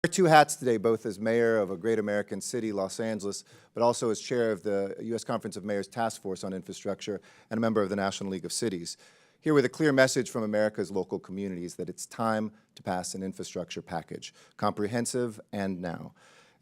I wear two hats today, both as mayor of a great American city, Los Angeles, but also as chair of the U.S. Conference of Mayors Task Force on Infrastructure and a member of the National League of Cities. Here with a clear message from America's local communities that it's time to pass an infrastructure package, comprehensive and now.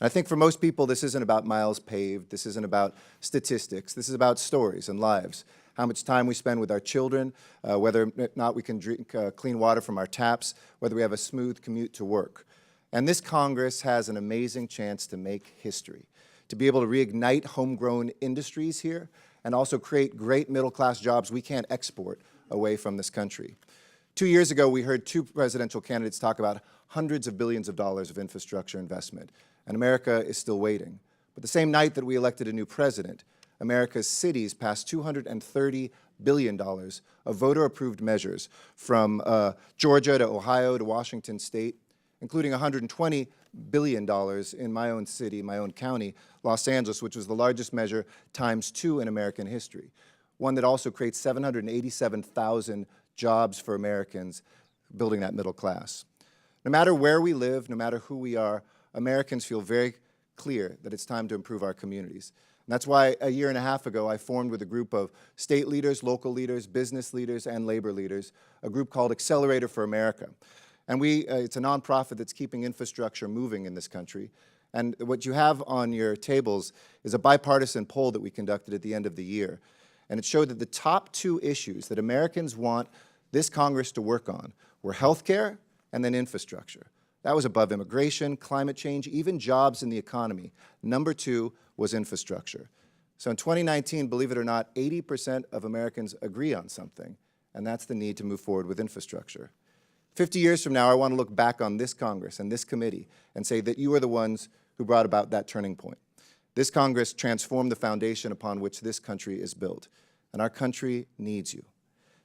And I think for most people, this isn't about miles paved, this isn't about statistics, this is about stories and lives. How much time we spend with our children, whether or not we can drink clean water from our taps, whether we have a smooth commute to work. And this Congress has an amazing chance to make history, to be able to reignite homegrown industries here and also create great middle-class jobs we can't export away from this country. 2 years ago, we heard two presidential candidates talk about hundreds of billions of dollars of infrastructure investment, and America is still waiting. But the same night that we elected a new president, America's cities passed $230 billion of voter-approved measures from Georgia to Ohio to Washington State, including $120 billion in my own city, my own county, Los Angeles, which was the largest measure ×2 in American history, one that also creates 787,000 jobs for Americans, building that middle class. No matter where we live, no matter who we are, Americans feel very clear that it's time to improve our communities. And that's why a year and a half ago, I formed with a group of state leaders, local leaders, business leaders, and labor leaders, a group called Accelerator for America. And it's a nonprofit that's keeping infrastructure moving in this country. And what you have on your tables is a bipartisan poll that we conducted at the end of the year. And it showed that the top two issues that Americans want this Congress to work on were health care and then infrastructure. That was above immigration, climate change, even jobs in the economy. Number two was infrastructure. So in 2019, believe it or not, 80% of Americans agree on something, and that's the need to move forward with infrastructure. 50 years from now, I want to look back on this Congress and this committee and say that you are the ones who brought about that turning point. This Congress transformed the foundation upon which this country is built, and our country needs you.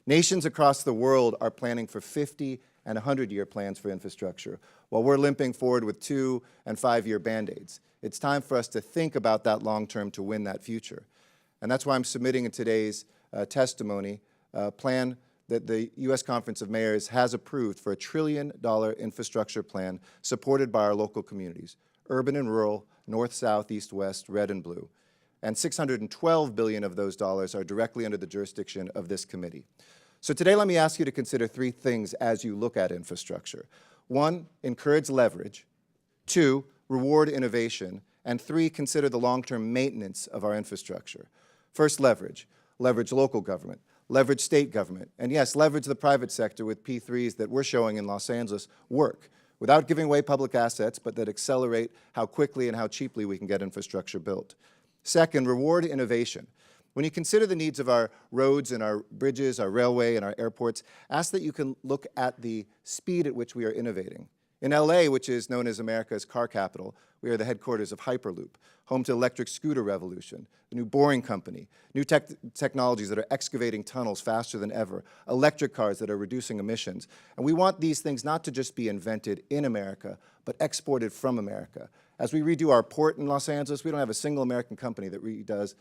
Nations across the world are planning for 50 and 100-year plans for infrastructure, while we're limping forward with 2- and 5-year Band-Aids. It's time for us to think about that long-term to win that future. And that's why I'm submitting in today's testimony a plan that the U.S. Conference of Mayors has approved for a $1 trillion infrastructure plan supported by our local communities, urban and rural, north, south, east, west, red and blue. And $612 billion of those dollars are directly under the jurisdiction of this committee. So today, let me ask you to consider three things as you look at infrastructure. 1, encourage leverage. 2, reward innovation. And 3, consider the long-term maintenance of our infrastructure. First, leverage. Leverage local government. Leverage state government, and yes, leverage the private sector with P3s that we're showing in Los Angeles work, without giving away public assets, but that accelerate how quickly and how cheaply we can get infrastructure built. Second, reward innovation. When you consider the needs of our roads and our bridges, our railway and our airports, ask that you can look at the speed at which we are innovating. In LA, which is known as America's car capital, we are the headquarters of Hyperloop, home to electric scooter revolution, the new Boring Company, new technologies that are excavating tunnels faster than ever, electric cars that are reducing emissions. And we want these things not to just be invented in America, but exported from America. As we redo our port in Los Angeles, we don't have a single American company that redoes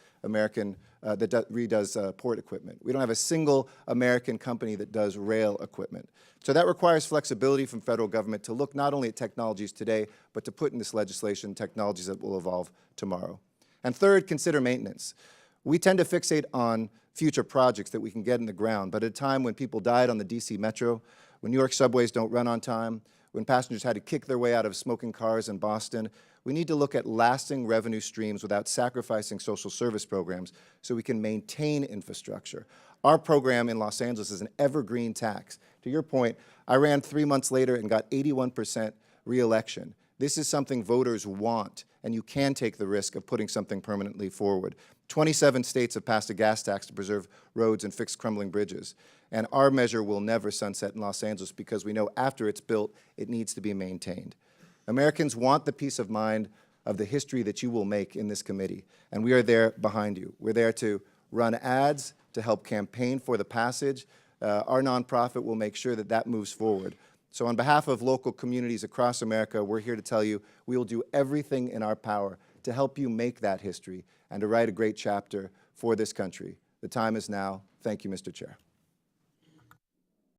port equipment. We don't have a single American company that does rail equipment. So that requires flexibility from federal government to look not only at technologies today, but to put in this legislation technologies that will evolve tomorrow. And third, consider maintenance. We tend to fixate on future projects that we can get in the ground, but at a time when people died on the DC Metro, when New York subways don't run on time, when passengers had to kick their way out of smoking cars in Boston, we need to look at lasting revenue streams without sacrificing social service programs so we can maintain infrastructure. Our program in Los Angeles is an evergreen tax. To your point, I ran 3 months later and got 81% re-election. This is something voters want, and you can take the risk of putting something permanently forward. 27 states have passed a gas tax to preserve roads and fix crumbling bridges. And our measure will never sunset in Los Angeles because we know after it's built, it needs to be maintained. Americans want the peace of mind of the history that you will make in this committee, and we are there behind you. We're there to run ads, to help campaign for the passage. Our nonprofit will make sure that that moves forward. So on behalf of local communities across America, we're here to tell you we will do everything in our power to help you make that history and to write a great chapter for this country. The time is now. Thank you, Mr. Chair.